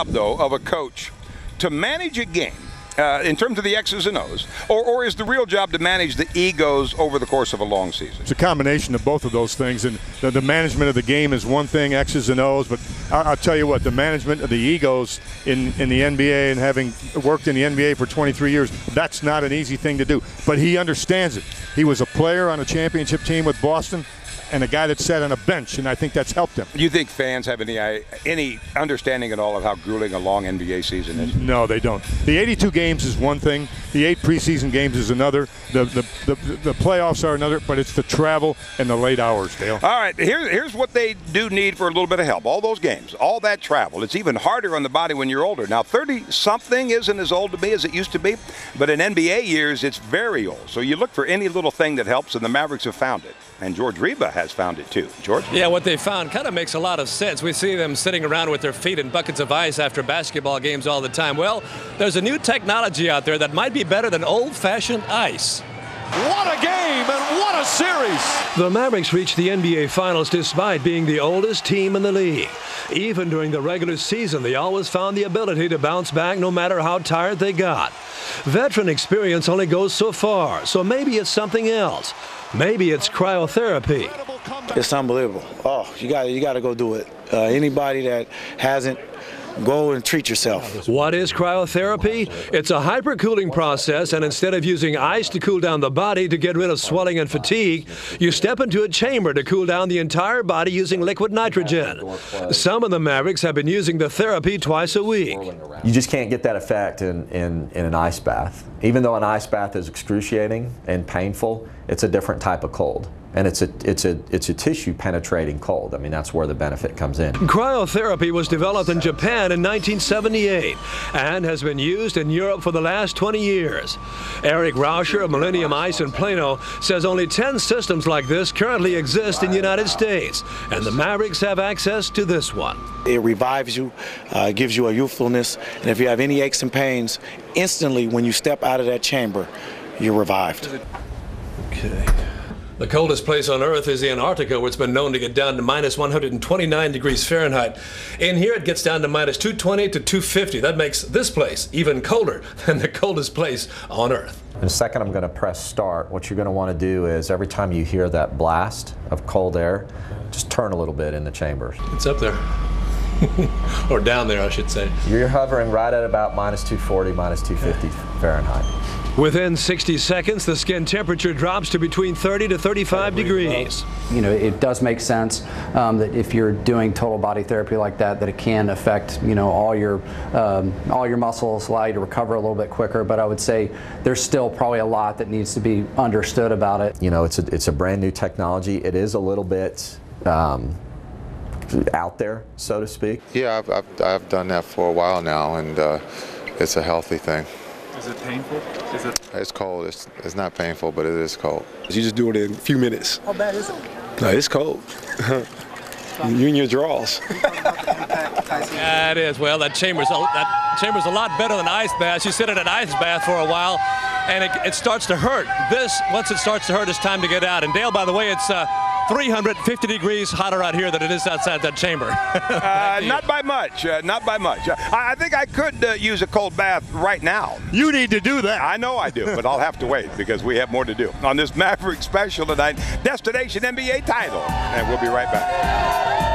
Though, of a coach to manage a game in terms of the X's and O's, or is the real job to manage the egos over the course of a long season? It's a combination of both of those things, and the management of the game is one thing, X's and O's, but I'll tell you what, the management of the egos in the NBA, and having worked in the NBA for 23 years, that's not an easy thing to do, but he understands it. He was a player on a championship team with Boston, and a guy that sat on a bench, and I think that's helped him. Do you think fans have any understanding at all of how grueling a long NBA season is? No, they don't. The 82 games is one thing. The 8 preseason games is another. The playoffs are another, but it's the travel and the late hours, Dale. All right, here's what they do need for a little bit of help. All those games, all that travel. It's even harder on the body when you're older. Now, 30-something isn't as old to me as it used to be, but in NBA years, it's very old. So you look for any little thing that helps, and the Mavericks have found it. And George Reba has found it too. George? Yeah, what they found kind of makes a lot of sense. We see them sitting around with their feet in buckets of ice after basketball games all the time. Well, there's a new technology out there that might be better than old-fashioned ice. What a game and what a series! The Mavericks reached the NBA Finals despite being the oldest team in the league. Even during the regular season, they always found the ability to bounce back no matter how tired they got. Veteran experience only goes so far, so maybe it's something else. Maybe it's cryotherapy. It's unbelievable. Oh, you got to go do it. Anybody that hasn't, go and treat yourself. What is cryotherapy? It's a hypercooling process, and instead of using ice to cool down the body to get rid of swelling and fatigue, you step into a chamber to cool down the entire body using liquid nitrogen. Some of the Mavericks have been using the therapy twice a week. You just can't get that effect in an ice bath. Even though an ice bath is excruciating and painful, it's a different type of cold. And it's a tissue penetrating cold. I mean, that's where the benefit comes in. Cryotherapy was developed in Japan in 1978 and has been used in Europe for the last 20 years. Eric Rauscher of Millennium Ice in Plano says only 10 systems like this currently exist in the United States, and the Mavericks have access to this one. It revives you, gives you a youthfulness, and if you have any aches and pains, instantly when you step out of that chamber, you're revived. Okay. The coldest place on Earth is Antarctica, where it's been known to get down to minus 129 degrees Fahrenheit. In here, it gets down to minus 220 to 250. That makes this place even colder than the coldest place on Earth. In a second, I'm going to press start. What you're going to want to do is every time you hear that blast of cold air, just turn a little bit in the chamber. It's up there. Or down there, I should say. You're hovering right at about minus 240, minus 250 Fahrenheit. Within 60 seconds, the skin temperature drops to between 30 to 35 degrees. You know, it does make sense that if you're doing total body therapy like that, that it can affect, you know, all your muscles, allow you to recover a little bit quicker. But I would say there's still probably a lot that needs to be understood about it. You know, it's a brand new technology. It is a little bit out there, so to speak. Yeah, I've done that for a while now, and it's a healthy thing. Is it painful? It's cold. It's not painful, but it is cold. You just do it in a few minutes. How bad is it? No, it's cold. You and your draws. Yeah, it is. Well, that chamber's a lot better than ice baths. You sit in an ice bath for a while, and it starts to hurt. Once it starts to hurt, it's time to get out. And Dale, by the way, it's 350 degrees hotter out here than it is outside that chamber. Not by much. Not by much. I think I could use a cold bath right now. You need to do that. I know I do, but I'll have to wait because we have more to do on this Maverick special tonight. Destination NBA title. And we'll be right back.